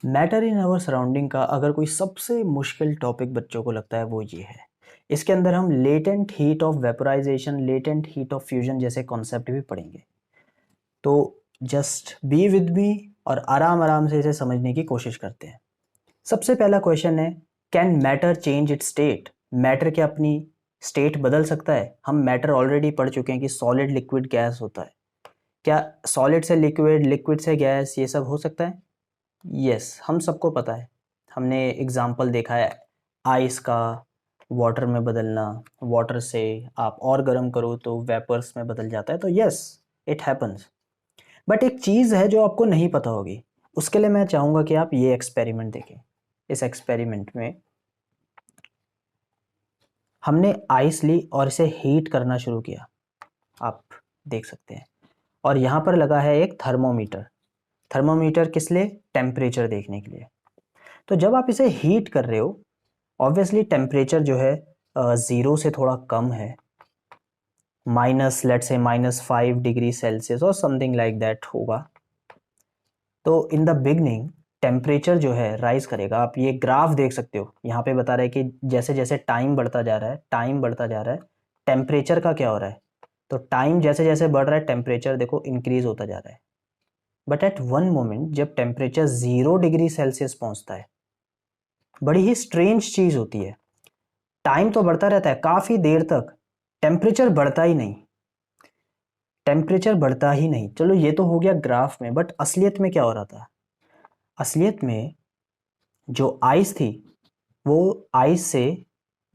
Matter in our surrounding का अगर कोई सबसे मुश्किल टॉपिक बच्चों को लगता है वो ये है। इसके अंदर हम latent heat of vaporisation, latent heat of fusion जैसे कॉन्सेप्ट भी पढ़ेंगे। तो जस्ट बी विद मी और आराम आराम से इसे समझने की कोशिश करते हैं। सबसे पहला क्वेश्चन है, can matter change it's state? Matter क्या अपनी स्टेट बदल सकता है? हम मैटर ऑलरेडी पढ़ चुके हैं कि सॉलिड, लिक्विड, गैस होता है। क्या सॉलिड से लिक्विड, लिक्विड से गैस, ये सब हो सकता है? यस, हम सबको पता है। हमने एग्जाम्पल देखा है आइस का वाटर में बदलना, वाटर से आप और गर्म करो तो वेपर्स में बदल जाता है। तो यस, इट हैपन्स। बट एक चीज़ है जो आपको नहीं पता होगी, उसके लिए मैं चाहूँगा कि आप ये एक्सपेरिमेंट देखें। इस एक्सपेरिमेंट में हमने आइस ली और इसे हीट करना शुरू किया, आप देख सकते हैं। और यहाँ पर लगा है एक थर्मोमीटर। थर्मोमीटर किस लिए? टेम्परेचर देखने के लिए। तो जब आप इसे हीट कर रहे हो, ऑब्वियसली टेम्परेचर जो है ज़ीरो से थोड़ा कम है, माइनस लेट से -5 डिग्री सेल्सियस और समथिंग लाइक दैट होगा। तो इन द बिगनिंग टेम्परेचर जो है राइज करेगा। आप ये ग्राफ देख सकते हो, यहाँ पे बता रहा है कि जैसे जैसे टाइम बढ़ता जा रहा है, टाइम बढ़ता जा रहा है, टेम्परेचर का क्या हो रहा है? तो टाइम जैसे जैसे बढ़ रहा है, टेम्परेचर देखो इंक्रीज होता जा रहा है। बट एट वन मोमेंट जब टेम्परेचर 0 डिग्री सेल्सियस पहुंचता है, बड़ी ही स्ट्रेंज चीज होती है। टाइम तो बढ़ता रहता है काफी देर तक, टेम्परेचर बढ़ता ही नहीं। टेम्परेचर बढ़ता ही नहीं। चलो ये तो हो गया ग्राफ में, बट असलियत में क्या हो रहा था? असलियत में जो आइस थी वो आइस से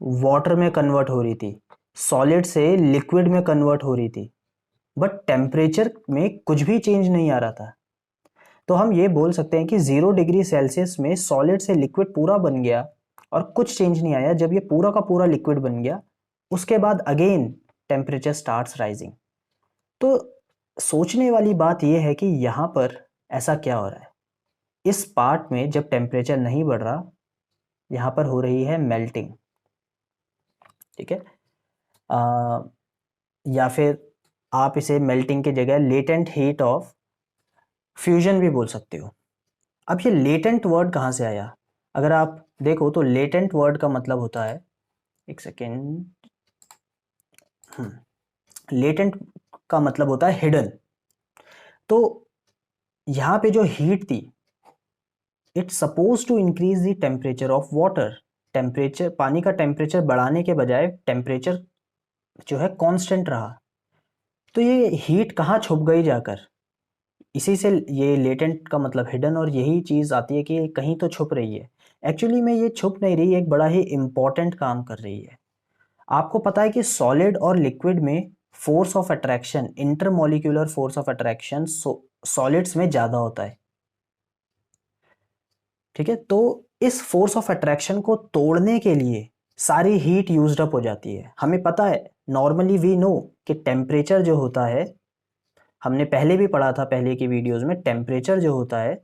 वाटर में कन्वर्ट हो रही थी, सॉलिड से लिक्विड में कन्वर्ट हो रही थी, बट टेम्परेचर में कुछ भी चेंज नहीं आ रहा था। तो हम ये बोल सकते हैं कि 0 डिग्री सेल्सियस में सॉलिड से लिक्विड पूरा बन गया और कुछ चेंज नहीं आया। जब ये पूरा का पूरा लिक्विड बन गया, उसके बाद अगेन टेम्परेचर स्टार्ट्स राइजिंग। तो सोचने वाली बात यह है कि यहाँ पर ऐसा क्या हो रहा है? इस पार्ट में जब टेम्परेचर नहीं बढ़ रहा, यहाँ पर हो रही है मेल्टिंग, ठीक है। या फिर आप इसे मेल्टिंग की जगह लेटेंट हीट ऑफ फ्यूजन भी बोल सकते हो। अब ये लेटेंट वर्ड कहाँ से आया? अगर आप देखो तो लेटेंट वर्ड का मतलब होता है, एक सेकेंड, लेटेंट का मतलब होता है हिडन। तो यहाँ पे जो हीट थी, it's suppose to increase the temperature of water. Temperature, पानी का टेम्परेचर बढ़ाने के बजाय टेम्परेचर जो है कांस्टेंट रहा। तो ये हीट कहाँ छुप गई जाकर? इसी से ये लेटेंट का मतलब हिडन, और यही चीज़ आती है कि कहीं तो छुप रही है। एक्चुअली में ये छुप नहीं रही, एक बड़ा ही इम्पॉर्टेंट काम कर रही है। आपको पता है कि सॉलिड और लिक्विड में force of attraction, intermolecular force of attraction solids में ज़्यादा होता है, ठीक है। तो इस फोर्स ऑफ अट्रैक्शन को तोड़ने के लिए सारी हीट यूज्ड अप हो जाती है। हमें पता है, नॉर्मली वी नो कि टेम्परेचर जो होता है, हमने पहले भी पढ़ा था पहले की वीडियोस में, टेम्परेचर जो होता है,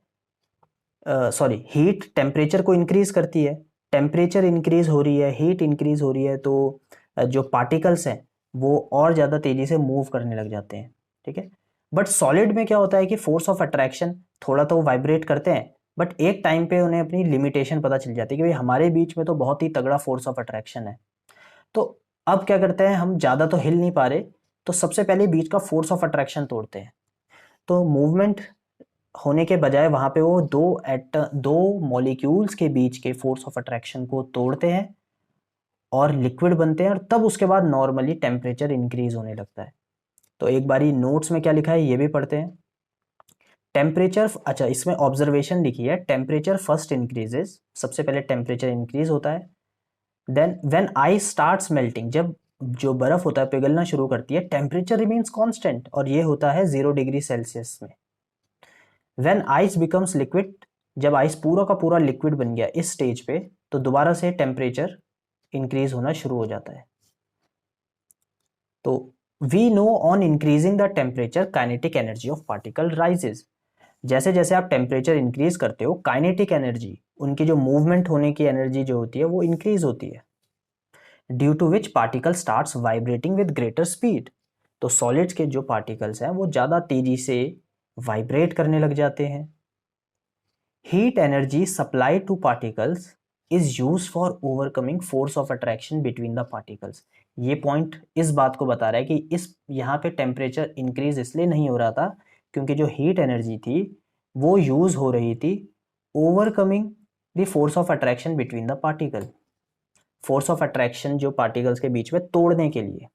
सॉरी, हीट टेम्परेचर को इंक्रीज करती है। टेम्परेचर इंक्रीज हो रही है, हीट इंक्रीज हो रही है, तो जो पार्टिकल्स हैं वो और ज़्यादा तेज़ी से मूव करने लग जाते हैं, ठीक है। बट सॉलिड में क्या होता है कि फोर्स ऑफ अट्रैक्शन, थोड़ा तो वाइब्रेट करते हैं, बट एक टाइम पे उन्हें अपनी लिमिटेशन पता चल जाती है कि भाई हमारे बीच में तो बहुत ही तगड़ा फोर्स ऑफ अट्रैक्शन है। तो अब क्या करते हैं, हम ज़्यादा तो हिल नहीं पा रहे, तो सबसे पहले बीच का फोर्स ऑफ अट्रैक्शन तोड़ते हैं। तो मूवमेंट होने के बजाय वहाँ पे वो दो मॉलिक्यूल्स के बीच के फोर्स ऑफ अट्रैक्शन को तोड़ते हैं और लिक्विड बनते हैं, और तब उसके बाद नॉर्मली टेम्परेचर इंक्रीज होने लगता है। तो एक बारी नोट्स में क्या लिखा है ये भी पढ़ते हैं। टेम्परेचर, अच्छा इसमें ऑब्जर्वेशन लिखी है, टेम्परेचर फर्स्ट इंक्रीजेस, सबसे पहले टेम्परेचर इंक्रीज होता है। Then when ice starts melting, जब जो बर्फ होता है पिघलना शुरू करती है, टेम्परेचर रिमेन्स कांस्टेंट, और ये होता है 0 डिग्री सेल्सियस में। व्हेन आइस बिकम्स लिक्विड, जब आइस पूरा का पूरा लिक्विड बन गया इस स्टेज पे, तो दोबारा से टेम्परेचर इंक्रीज होना शुरू हो जाता है। तो we know on increasing the temperature kinetic energy of particle rises. जैसे जैसे आप टेम्परेचर इंक्रीज करते हो, काइनेटिक एनर्जी, उनकी जो मूवमेंट होने की एनर्जी जो होती है वो इंक्रीज होती है, due to which particle starts vibrating with greater speed. तो सॉलिड्स के जो पार्टिकल्स हैं वो ज़्यादा तेजी से वाइब्रेट करने लग जाते हैं। Heat energy supply two particles is use for overcoming force of attraction between the particles. ये पॉइंट इस बात को बता रहा है कि इस यहाँ पे टेम्परेचर इंक्रीज इसलिए नहीं हो रहा था क्योंकि जो हीट एनर्जी थी वो यूज हो रही थी overcoming the force of attraction between the particle, force of attraction जो पार्टिकल्स के बीच में तोड़ने के लिए।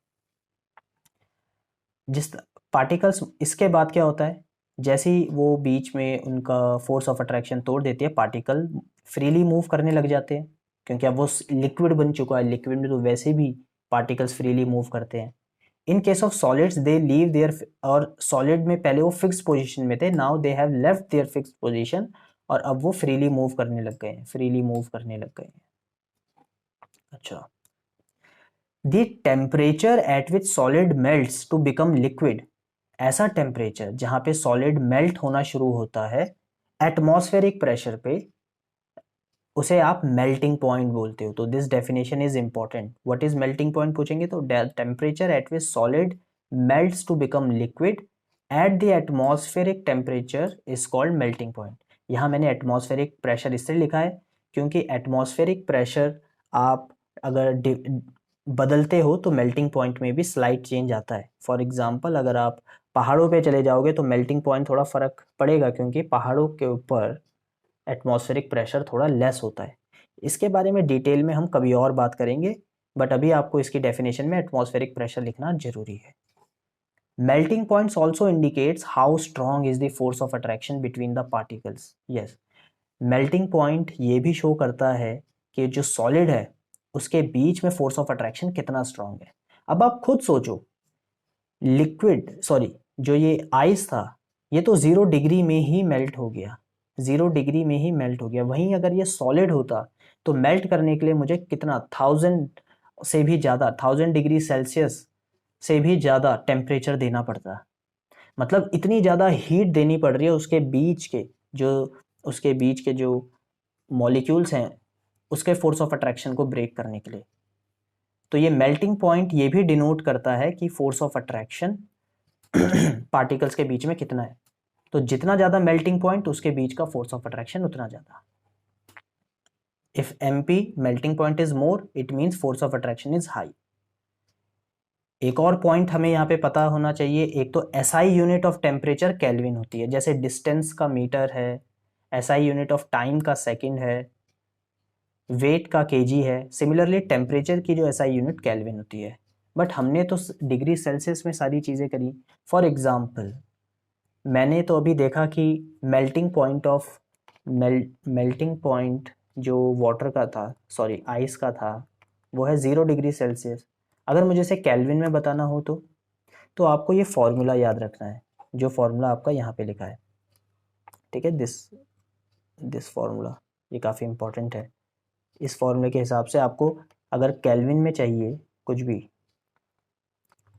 जिस पार्टिकल्स, इसके बाद क्या होता है, जैसे ही वो बीच में उनका फोर्स ऑफ अट्रैक्शन तोड़ देती है, पार्टिकल फ्रीली मूव करने लग जाते हैं क्योंकि अब वो लिक्विड बन चुका है। लिक्विड में तो वैसे भी पार्टिकल्स फ्रीली मूव करते हैं। In case of solids they leave there, और सॉलिड में पहले वो फिक्स पोजीशन में थे, now they have left their fix position, और अब वो फ्रीली मूव करने लग गए हैं, फ्रीली मूव करने लग गए हैं। अच्छा, the temperature at which solid melts to become liquid, ऐसा टेम्परेचर जहां पे सॉलिड मेल्ट होना शुरू होता है एटमॉस्फेरिक प्रेशर पे, उसे आप मेल्टिंग पॉइंट बोलते हो। तो this definition is important. What is melting point पूछेंगे तो temperature at which solid melts to become liquid at the atmospheric temperature is called melting point. यहाँ मैंने एटमॉस्फेरिक प्रेशर इससे लिखा है क्योंकि एटमॉस्फेरिक प्रेशर आप अगर बदलते हो तो मेल्टिंग पॉइंट में भी स्लाइट चेंज आता है। फॉर एग्जांपल, अगर आप पहाड़ों पे चले जाओगे तो मेल्टिंग पॉइंट थोड़ा फर्क पड़ेगा क्योंकि पहाड़ों के ऊपर एटमॉस्फेरिक प्रेशर थोड़ा लेस होता है। इसके बारे में डिटेल में हम कभी और बात करेंगे, बट अभी आपको इसकी डेफिनेशन में एटमॉस्फेरिक प्रेशर लिखना जरूरी है। Melting points also indicates how strong is the force of attraction between the particles. Yes, melting point ये भी शो करता है कि जो सॉलिड है उसके बीच में फोर्स ऑफ अट्रैक्शन कितना स्ट्रॉन्ग है। अब आप खुद सोचो, लिक्विड, सॉरी, जो ये आइस था ये तो 0 डिग्री में ही मेल्ट हो गया, 0 डिग्री में ही मेल्ट हो गया। वहीं अगर ये सॉलिड होता तो मेल्ट करने के लिए मुझे कितना 1000 से भी ज़्यादा, 1000 डिग्री सेल्सियस से भी ज़्यादा टेम्परेचर देना पड़ता। मतलब इतनी ज़्यादा हीट देनी पड़ रही है उसके बीच के जो मॉलिक्यूल्स हैं उसके फोर्स ऑफ अट्रैक्शन को ब्रेक करने के लिए। तो ये मेल्टिंग पॉइंट ये भी डिनोट करता है कि फोर्स ऑफ अट्रैक्शन पार्टिकल्स के बीच में कितना है। तो जितना ज़्यादा मेल्टिंग पॉइंट उसके बीच का फोर्स ऑफ अट्रैक्शन उतना ज़्यादा। If MP melting point is more, it means force of attraction is high. एक और पॉइंट हमें यहाँ पे पता होना चाहिए, एक तो SI unit of temperature kelvin होती है, जैसे डिस्टेंस का मीटर है, SI यूनिट ऑफ टाइम का सेकंड है, वेट का kg है। सिमिलरली टेम्परेचर की जो SI यूनिट केल्विन होती है, बट हमने तो डिग्री सेल्सियस में सारी चीज़ें करी। फॉर एग्जाम्पल, मैंने तो अभी देखा कि मेल्टिंग पॉइंट जो वाटर का था, सॉरी आइस का था, वो है 0 डिग्री सेल्सियस। अगर मुझे इसे केल्विन में बताना हो तो आपको ये फॉर्मूला याद रखना है, जो फॉर्मूला आपका यहाँ पे लिखा है, ठीक है, दिस फॉर्मूला, ये काफ़ी इंपॉर्टेंट है। इस फॉर्मूले के हिसाब से आपको अगर केल्विन में चाहिए कुछ भी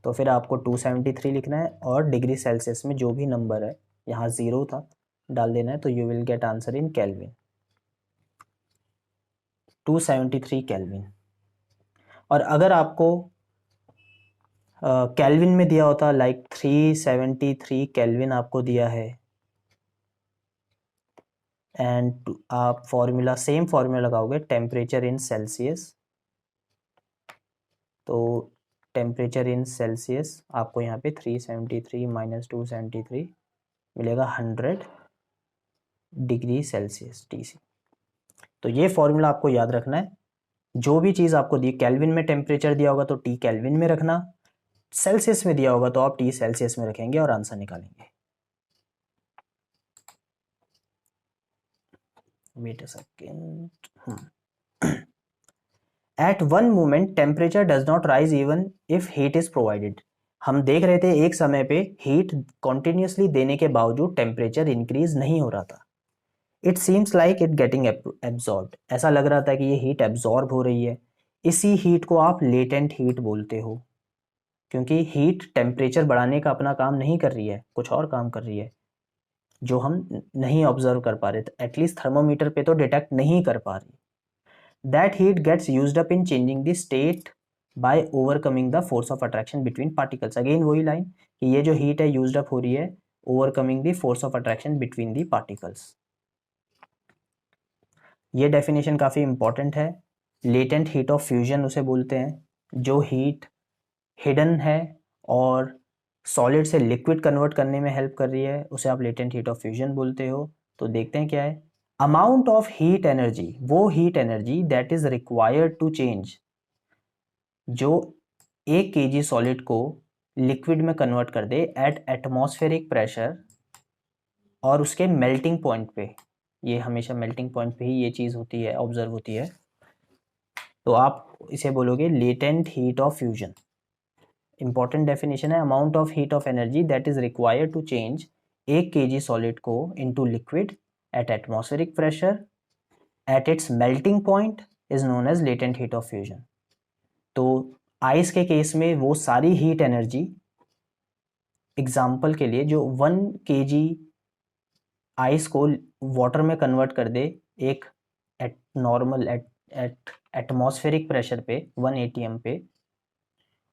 तो फिर आपको 273 लिखना है, और डिग्री सेल्सियस में जो भी नंबर है, यहाँ 0 था, डाल देना है, तो you will get answer in kelvin, 273 kelvin. और अगर आपको केल्विन में दिया होता, लाइक 373 केल्विन आपको दिया है, एंड आप सेम फॉर्मूला लगाओगे टेम्परेचर इन सेल्सियस, तो टेम्परेचर इन सेल्सियस आपको यहाँ पे 373 माइनस 273 मिलेगा 100 डिग्री सेल्सियस TC। तो ये फॉर्मूला आपको याद रखना है। जो भी चीज़ आपको दी, केल्विन में टेम्परेचर दिया होगा तो T केल्विन में रखना, सेल्सियस में दिया होगा तो आप T सेल्सियस में रखेंगे और आंसर निकालेंगे। Wait a second. At one moment temperature does not rise even if heat is provided. हम देख रहे थे एक समय पे हीट कॉन्टिन्यूसली देने के बावजूद टेम्परेचर इंक्रीज नहीं हो रहा था। It seems like it getting absorbed, ऐसा लग रहा था कि ये हीट एब्जॉर्ब हो रही है। इसी हीट को आप लेटेंट हीट बोलते हो, क्योंकि हीट टेम्परेचर बढ़ाने का अपना काम नहीं कर रही है, कुछ और काम कर रही है जो हम नहीं ऑब्जर्व कर पा रहे थे, एटलीस्ट थर्मोमीटर पे तो डिटेक्ट नहीं कर पा रही। That heat gets used up in changing the state by overcoming the force of attraction between particles. Again वही लाइन कि ये जो हीट है यूज्ड अप हो रही है overcoming the force of attraction between the particles. ये डेफिनेशन काफ़ी इंपॉर्टेंट है। लेटेंट हीट ऑफ फ्यूजन उसे बोलते हैं, जो हीट हिडन है और सॉलिड से लिक्विड कन्वर्ट करने में हेल्प कर रही है, उसे आप लेटेंट हीट ऑफ फ्यूजन बोलते हो। तो देखते हैं क्या है। अमाउंट ऑफ हीट एनर्जी, वो heat energy that is required to change, जो 1 kg सॉलिड को लिक्विड में कन्वर्ट कर दे एट एटमॉस्फेरिक प्रेशर और उसके मेल्टिंग पॉइंट पे। ये हमेशा मेल्टिंग पॉइंट पे ही ये चीज़ होती है, ऑब्जर्व होती है। तो आप इसे बोलोगे latent heat of fusion. Important definition है, amount of heat of energy that is required to change 1 kg solid को into liquid at atmospheric pressure at its melting point is known as latent heat of fusion. तो ice के case में वो सारी heat energy, example के लिए जो 1 kg ice को वाटर में कन्वर्ट कर दे एक eight normal at atmospheric pressure पे 1 atm पे,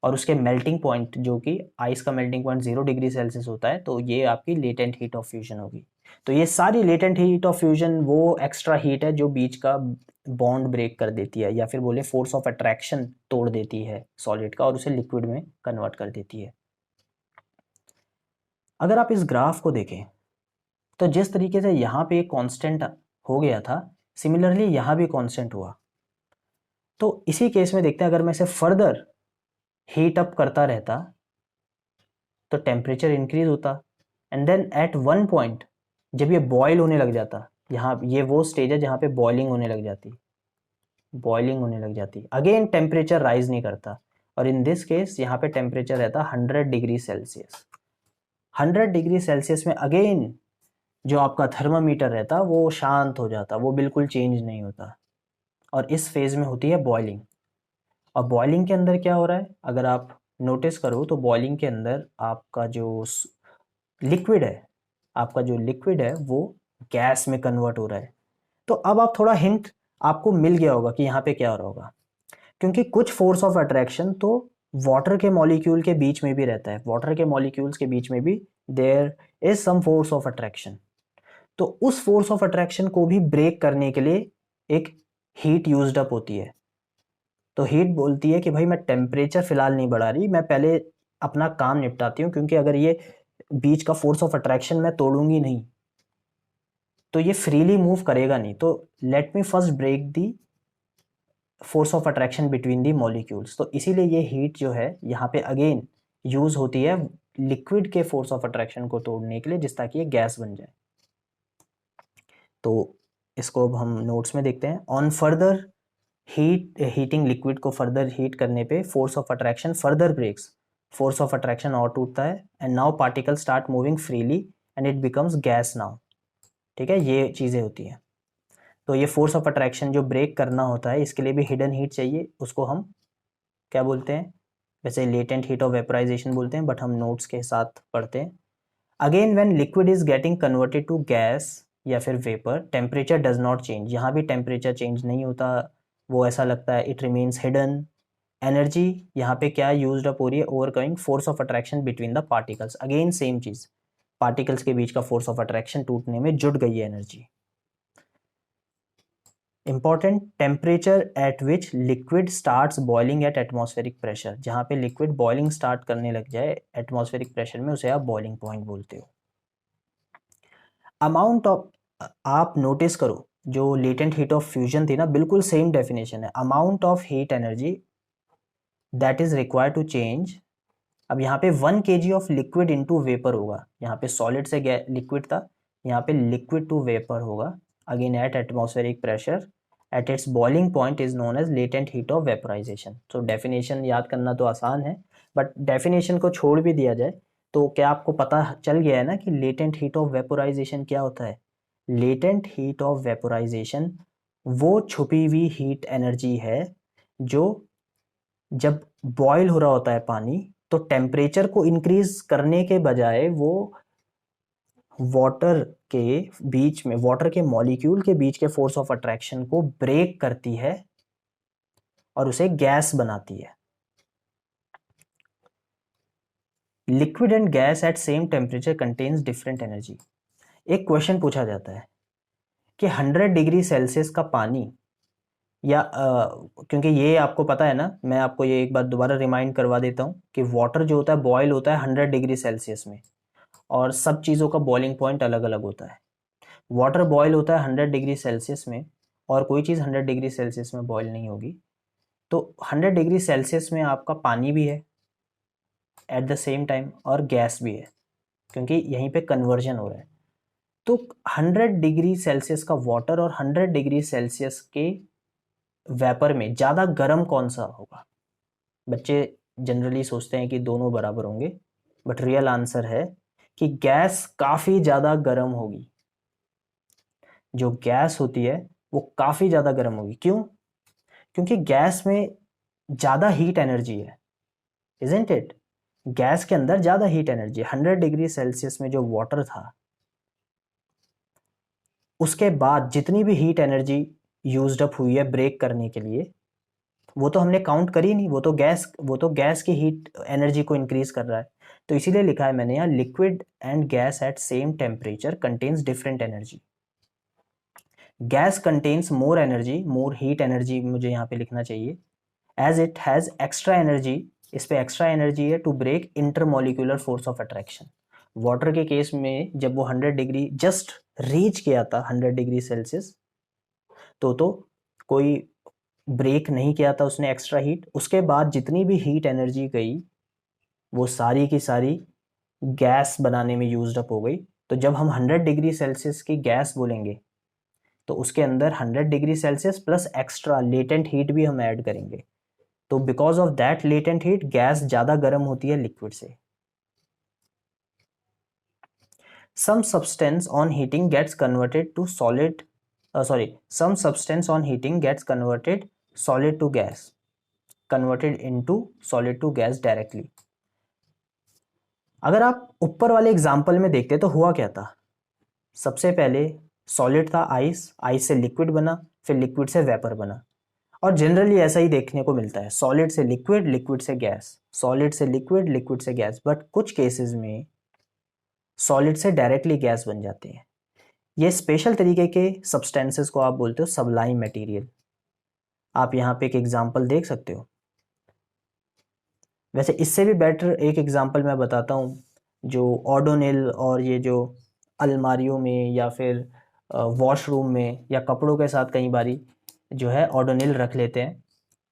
और उसके मेल्टिंग पॉइंट जो कि आइस का मेल्टिंग पॉइंट 0 डिग्री सेल्सियस होता है, तो ये आपकी लेटेंट हीट ऑफ फ्यूजन होगी। तो ये सारी लेटेंट हीट ऑफ फ्यूजन वो एक्स्ट्रा हीट है जो बीच का बॉन्ड ब्रेक कर देती है, या फिर बोले फोर्स ऑफ अट्रैक्शन तोड़ देती है सॉलिड का और उसे लिक्विड में कन्वर्ट कर देती है। अगर आप इस ग्राफ को देखें तो जिस तरीके से यहाँ पे एक कांस्टेंट हो गया था, सिमिलरली यहाँ भी कांस्टेंट हुआ। तो इसी केस में देखते हैं, अगर मैं इसे फर्दर हीट अप करता रहता तो टेम्परेचर इंक्रीज होता, and then at one point जब ये बॉयल होने लग जाता, यहाँ ये वो स्टेज है जहाँ पे बॉइलिंग होने लग जाती, अगेन टेम्परेचर राइज नहीं करता, और इन दिस केस यहाँ पे टेम्परेचर रहता 100 डिग्री सेल्सियस। 100 डिग्री सेल्सियस में अगेन जो आपका थर्मामीटर रहता वो शांत हो जाता, वो बिल्कुल चेंज नहीं होता, और इस फेज में होती है बॉइलिंग। और बॉइलिंग के अंदर क्या हो रहा है, अगर आप नोटिस करो तो बॉइलिंग के अंदर आपका जो लिक्विड है वो गैस में कन्वर्ट हो रहा है। तो अब आप थोड़ा हिंट आपको मिल गया होगा कि यहाँ पे क्या हो रहा होगा, क्योंकि कुछ फोर्स ऑफ अट्रैक्शन तो वाटर के मॉलिक्यूल के बीच में भी रहता है, वाटर के मॉलिक्यूल्स के बीच में भी there is some force of attraction. तो उस फोर्स ऑफ अट्रैक्शन को भी ब्रेक करने के लिए एक हीट यूज्ड अप होती है। तो हीट बोलती है कि भाई मैं टेम्परेचर फिलहाल नहीं बढ़ा रही, मैं पहले अपना काम निपटाती हूँ, क्योंकि अगर ये बीच का फोर्स ऑफ अट्रैक्शन मैं तोड़ूंगी नहीं तो ये फ्रीली मूव करेगा नहीं। तो let me first break the force of attraction between the molecules. तो इसीलिए ये हीट जो है यहाँ पे अगेन यूज होती है लिक्विड के फोर्स ऑफ अट्रैक्शन को तोड़ने के लिए, जिस ताकि ये गैस बन जाए। तो इसको अब हम नोट्स में देखते हैं। ऑन फर्दर हीटिंग लिक्विड को फर्दर हीट करने पे force of attraction further breaks, force of attraction और टूटता है, and now particle start moving freely and it becomes gas now. ठीक है, ये चीज़ें होती हैं। तो ये फोर्स ऑफ अट्रैक्शन जो ब्रेक करना होता है, इसके लिए भी हिडन हीट चाहिए, उसको हम क्या बोलते हैं, वैसे लेटेंट हीट ऑफ वेपराइजेशन बोलते हैं, बट हम नोट्स के साथ पढ़ते हैं। Again when liquid is getting converted to gas या फिर vapour, temperature does not change, यहाँ भी टेम्परेचर चेंज नहीं होता, वो ऐसा लगता है इट रिमेन्स हिडन। एनर्जी यहाँ पे क्या यूज्ड अप हो रही है, overcoming force of attraction between the particles, again same चीज, पार्टिकल्स के बीच का फोर्स ऑफ अट्रैक्शन टूटने में जुट गई है energy. Important, temperature at which liquid starts boiling eight atmospheric pressure, जहाँ पे लिक्विड बॉइलिंग स्टार्ट करने लग जाए एटमॉस्फेरिक प्रेशर में, उसे आप बॉइलिंग पॉइंट बोलते हो। अमाउंट ऑफ, आप नोटिस करो जो लेटेंट हीट ऑफ फ्यूजन थी ना, बिल्कुल सेम डेफिनेशन है, amount of heat energy that is required to change. अब यहाँ पे 1 kg of liquid into vapour होगा, यहाँ पे सॉलिड से लिक्विड था, यहाँ पे लिक्विड टू वेपर होगा, again at atmospheric pressure at its boiling point is known as latent heat of vaporisation. तो डेफिनेशन याद करना तो आसान है, बट डेफिनेशन को छोड़ भी दिया जाए तो क्या आपको पता चल गया है ना कि लेटेंट हीट ऑफ वेपोराइजेशन क्या होता है। लेटेंट हीट ऑफ वेपोराइजेशन वो छुपी हुई हीट एनर्जी है जो जब बॉयल हो रहा होता है पानी, तो टेम्परेचर को इंक्रीज करने के बजाय वो वाटर के बीच में, वाटर के मॉलिक्यूल के बीच के फोर्स ऑफ अट्रैक्शन को ब्रेक करती है और उसे गैस बनाती है। Liquid and gas at same temperature contains different energy. एक क्वेश्चन पूछा जाता है कि 100 डिग्री सेल्सियस का पानी या क्योंकि ये आपको पता है ना, मैं आपको ये एक बार दोबारा रिमाइंड करवा देता हूँ कि वाटर जो होता है बॉयल होता है 100 डिग्री सेल्सियस में, और सब चीज़ों का बॉइलिंग पॉइंट अलग अलग होता है। वाटर बॉयल होता है 100 डिग्री सेल्सियस में, और कोई चीज़ 100 डिग्री सेल्सियस में बॉयल नहीं होगी। तो 100 डिग्री सेल्सियस में आपका पानी भी है एट द सेम टाइम, और गैस भी है, क्योंकि यहीं पे कन्वर्जन हो रहा है। तो 100 डिग्री सेल्सियस का वाटर और 100 डिग्री सेल्सियस के वेपर में ज़्यादा गर्म कौन सा होगा? बच्चे जनरली सोचते हैं कि दोनों बराबर होंगे, बट रियल आंसर है कि गैस काफ़ी ज़्यादा गर्म होगी। जो गैस होती है वो काफ़ी ज़्यादा गर्म होगी। क्यों? क्योंकि गैस में ज़्यादा हीट एनर्जी है, इजंट इट? गैस के अंदर ज़्यादा हीट एनर्जी है। 100 डिग्री सेल्सियस में जो वाटर था, उसके बाद जितनी भी हीट एनर्जी यूज्ड अप हुई है ब्रेक करने के लिए, वो तो हमने काउंट करी नहीं, वो तो गैस की हीट एनर्जी को इंक्रीज कर रहा है। तो इसीलिए लिखा है मैंने यहाँ, liquid and gas at same temperature contains different energy. Gas contains more energy, more heat energy मुझे यहाँ पे लिखना चाहिए, as it has extra energy, इस पे एक्स्ट्रा एनर्जी है to break intermolecular force of attraction. Water के केस में जब वो 100 डिग्री जस्ट रीच किया था 100 डिग्री सेल्सियस, तो कोई ब्रेक नहीं किया था उसने एक्स्ट्रा हीट। उसके बाद जितनी भी हीट एनर्जी गई वो सारी की सारी गैस बनाने में यूज्ड अप हो गई। तो जब हम 100 डिग्री सेल्सियस की गैस बोलेंगे तो उसके अंदर 100 degree Celsius plus extra latent heat भी हम ऐड करेंगे। तो because of that latent heat gas ज़्यादा गर्म होती है लिक्विड से। Some substance on heating gets converted to solid, some substance on heating gets converted solid to gas, converted into solid to gas directly. अगर आप ऊपर वाले एग्जाम्पल में देखते तो हुआ क्या था? सबसे पहले सॉलिड था आइस, आइस से लिक्विड बना, फिर लिक्विड से वेपर बना। और जनरली ऐसा ही देखने को मिलता है, सॉलिड से लिक्विड, लिक्विड से गैस, सॉलिड से लिक्विड, लिक्विड से गैस। बट कुछ केसेस में सॉलिड से डायरेक्टली गैस बन जाते हैं। ये स्पेशल तरीके के सब्सटेंसेस को आप बोलते हो सबलाइम मटेरियल। आप यहाँ पे एक एग्जांपल देख सकते हो। वैसे इससे भी बेटर एक एग्जांपल मैं बताता हूँ, जो ओडोनिल और ये जो अलमारियों में या फिर वॉशरूम में या कपड़ों के साथ कई बारी जो है ओडोनिल रख लेते हैं।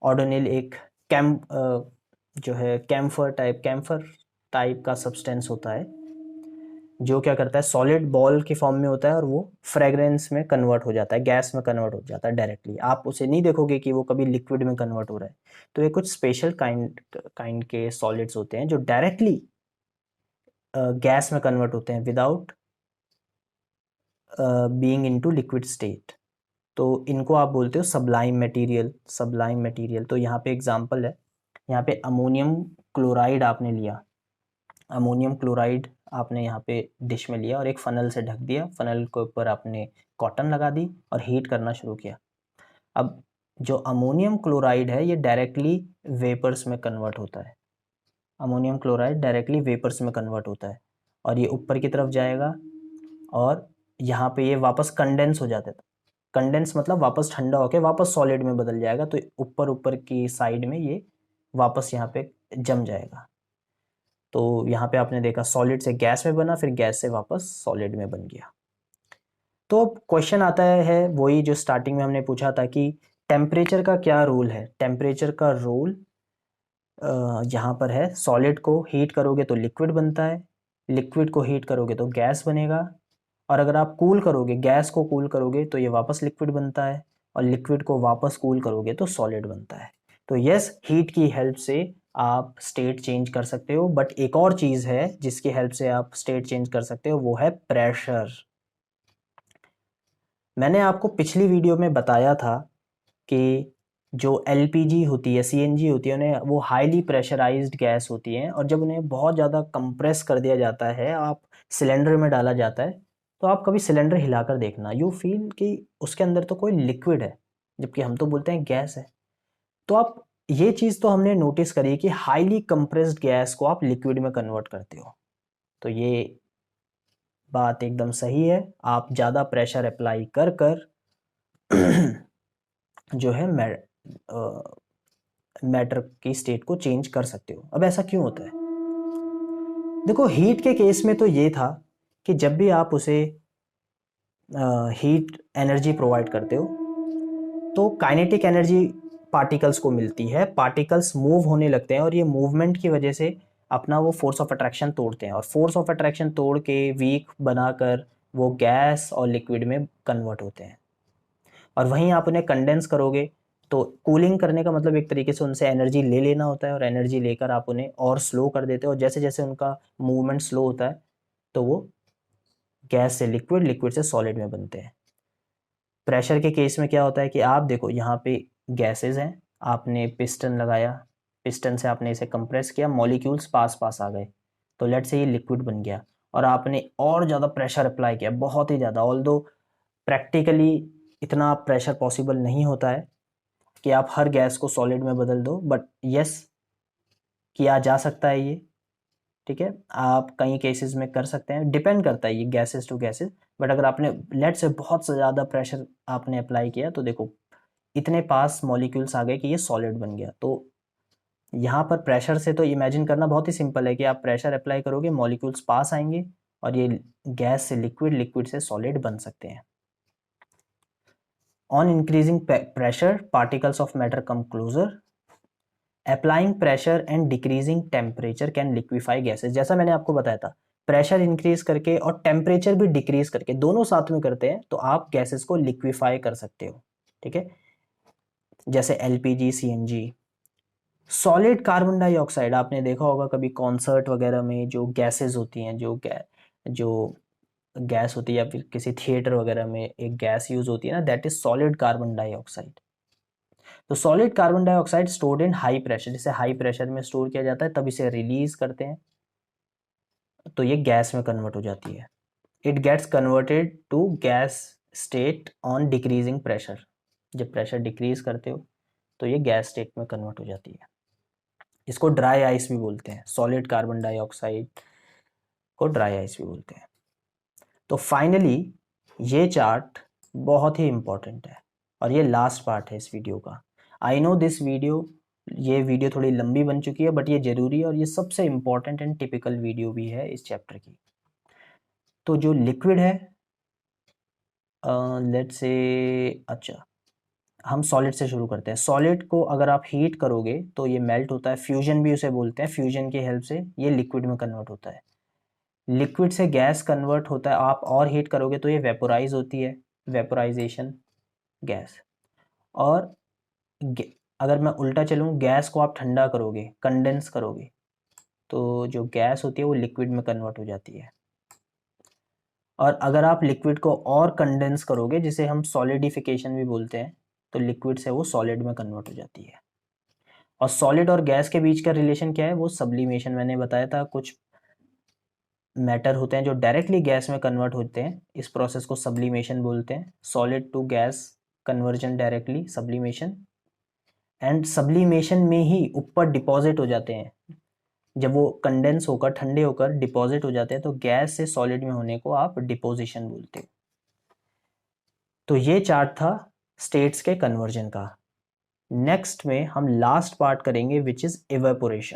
ओडोनिल एक जो है कैम्फर टाइप का सब्सटेंस होता है, जो क्या करता है, सॉलिड बॉल के फॉर्म में होता है और वो फ्रेग्रेंस में कन्वर्ट हो जाता है, गैस में कन्वर्ट हो जाता है डायरेक्टली। आप उसे नहीं देखोगे कि वो कभी लिक्विड में कन्वर्ट हो रहा है। तो ये कुछ स्पेशल काइंड के सॉलिड्स होते हैं जो डायरेक्टली गैस में कन्वर्ट होते हैं without being into liquid state. तो इनको आप बोलते हो सबलाइम मटेरियल, सबलाइम मटेरियल। तो यहाँ पे एग्जांपल है, यहाँ पे अमोनियम क्लोराइड आपने लिया, अमोनियम क्लोराइड आपने यहाँ पे डिश में लिया और एक फ़नल से ढक दिया, फ़नल के ऊपर आपने कॉटन लगा दी और हीट करना शुरू किया। अब जो अमोनियम क्लोराइड है ये डायरेक्टली वेपर्स में कन्वर्ट होता है, अमोनियम क्लोराइड डायरेक्टली वेपर्स में कन्वर्ट होता है और ये ऊपर की तरफ जाएगा और यहाँ पे ये वापस कंडेंस हो जाता है। कंडेंस मतलब वापस ठंडा होकर वापस सॉलिड में बदल जाएगा, तो ऊपर ऊपर की साइड में ये वापस यहाँ पे जम जाएगा। तो यहाँ पे आपने देखा सॉलिड से गैस में बना, फिर गैस से वापस सॉलिड में बन गया। तो अब क्वेश्चन आता है वही जो स्टार्टिंग में हमने पूछा था कि टेम्परेचर का क्या रोल है। टेम्परेचर का रोल यहाँ पर है, सॉलिड को हीट करोगे तो लिक्विड बनता है, लिक्विड को हीट करोगे तो गैस बनेगा, और अगर आप कूल करोगे, गैस को कूल करोगे तो ये वापस लिक्विड बनता है, और लिक्विड को वापस कूल करोगे तो सॉलिड बनता है। तो यस, हीट की हेल्प से आप स्टेट चेंज कर सकते हो, बट एक और चीज़ है जिसकी हेल्प से आप स्टेट चेंज कर सकते हो, वो है प्रेशर। मैंने आपको पिछली वीडियो में बताया था कि जो एलपीजी होती है, सीएनजी होती है, उन्हें वो हाईली प्रेशराइज्ड गैस होती हैं, और जब उन्हें बहुत ज़्यादा कंप्रेस कर दिया जाता है, आप सिलेंडर में डाला जाता है, तो आप कभी सिलेंडर हिलाकर देखना, यू फील कि उसके अंदर तो कोई लिक्विड है, जबकि हम तो बोलते हैं गैस है। तो आप ये चीज़ तो हमने नोटिस करी कि हाईली कंप्रेस्ड गैस को आप लिक्विड में कन्वर्ट करते हो। तो ये बात एकदम सही है। आप ज़्यादा प्रेशर अप्लाई कर कर जो है मैटर की स्टेट को चेंज कर सकते हो। अब ऐसा क्यों होता है? देखो, हीट के केस में तो ये था कि जब भी आप उसे हीट एनर्जी प्रोवाइड करते हो तो काइनेटिक एनर्जी पार्टिकल्स को मिलती है, पार्टिकल्स मूव होने लगते हैं और ये मूवमेंट की वजह से अपना वो फोर्स ऑफ अट्रैक्शन तोड़ते हैं और फोर्स ऑफ अट्रैक्शन तोड़ के वीक बनाकर वो गैस और लिक्विड में कन्वर्ट होते हैं। और वहीं आप उन्हें कंडेंस करोगे तो कूलिंग करने का मतलब एक तरीके से उनसे एनर्जी ले लेना होता है और एनर्जी लेकर आप उन्हें और स्लो कर देते हो और जैसे जैसे उनका मूवमेंट स्लो होता है तो वो गैस से लिक्विड, लिक्विड से सॉलिड में बनते हैं। प्रेशर के केस में क्या होता है कि आप देखो यहाँ पे गैसेस हैं, आपने पिस्टन लगाया, पिस्टन से आपने इसे कंप्रेस किया, मॉलिक्यूल्स पास पास आ गए, तो लेट से ये लिक्विड बन गया और आपने और ज़्यादा प्रेशर अप्लाई किया, बहुत ही ज़्यादा। ऑल्दो प्रैक्टिकली इतना प्रेशर पॉसिबल नहीं होता है कि आप हर गैस को सॉलिड में बदल दो, बट यस, किया जा सकता है ये। ठीक है, आप कई केसेस में कर सकते हैं, डिपेंड करता है ये गैसेस टू गैसेस। बट अगर आपने लेट से बहुत से ज़्यादा प्रेशर आपने अप्लाई किया तो देखो इतने पास मॉलिक्यूल्स आ गए कि ये सॉलिड बन गया। तो यहाँ पर प्रेशर से तो इमेजिन करना बहुत ही सिंपल है कि आप प्रेशर अप्लाई करोगे, मॉलिक्यूल्स पास आएंगे और ये गैस से लिक्विड, लिक्विड से सॉलिड बन सकते हैं। On increasing pressure particles of matter come closer, applying pressure and decreasing temperature can liquefy gases. जैसा मैंने आपको बताया था, प्रेशर इंक्रीज करके और टेम्परेचर भी डिक्रीज करके, दोनों साथ में करते हैं तो आप गैसेस को लिक्विफाई कर सकते हो। ठीक है, जैसे LPG, CNG. Solid carbon dioxide, आपने देखा होगा कभी कॉन्सर्ट वगैरह में जो गैसेस होती हैं, जो गैस होती है या फिर किसी थिएटर वगैरह में एक गैस यूज होती है ना, that is solid carbon dioxide. तो solid carbon dioxide stored in high pressure, जैसे हाई प्रेशर में स्टोर किया जाता है तब इसे रिलीज करते हैं तो ये गैस में कन्वर्ट हो जाती है। It gets converted to gas state on decreasing pressure, जब प्रेशर डिक्रीज करते हो तो ये गैस स्टेट में कन्वर्ट हो जाती है। इसको ड्राई आइस भी बोलते हैं, सॉलिड कार्बन डाइऑक्साइड को ड्राई आइस भी बोलते हैं। तो फाइनली ये चार्ट बहुत ही इंपॉर्टेंट है और ये लास्ट पार्ट है इस वीडियो का। आई नो ये वीडियो थोड़ी लंबी बन चुकी है बट ये ज़रूरी है और ये सबसे इम्पॉर्टेंट एंड टिपिकल वीडियो भी है इस चैप्टर की। तो जो लिक्विड है, लेट्स से, अच्छा, हम सॉलिड से शुरू करते हैं। सॉलिड को अगर आप हीट करोगे तो ये मेल्ट होता है, फ्यूजन भी उसे बोलते हैं, फ्यूजन की हेल्प से ये लिक्विड में कन्वर्ट होता है। लिक्विड से गैस कन्वर्ट होता है, आप और हीट करोगे तो ये वेपोराइज होती है, वेपोराइजेशन गैस। और अगर मैं उल्टा चलूँ, गैस को आप ठंडा करोगे, कंडेंस करोगे, तो जो गैस होती है वो लिक्विड में कन्वर्ट हो जाती है। और अगर आप लिक्विड को और कंडेंस करोगे, जिसे हम सॉलिडिफिकेशन भी बोलते हैं, तो लिक्विड से वो सॉलिड में कन्वर्ट हो जाती है। और सॉलिड और गैस के बीच का रिलेशन क्या है? वो सब्लिमेशन, मैंने बताया था। कुछ मैटर होते हैं जो डायरेक्टली गैस में कन्वर्ट होते हैं, इस प्रोसेस को सब्लिमेशन बोलते हैं। Solid to gas conversion directly, sublimation. And sublimation में ही ऊपर डिपॉजिट हो जाते हैं, जब वो कंडेंस होकर, ठंडे होकर डिपॉजिट हो जाते हैं तो गैस से सॉलिड में होने को आप डिपोजिशन बोलते हो। तो ये चार्ट था स्टेट्स के कन्वर्जन का। नेक्स्ट में हम लास्ट पार्ट करेंगे विच इज इवेपोरेशन।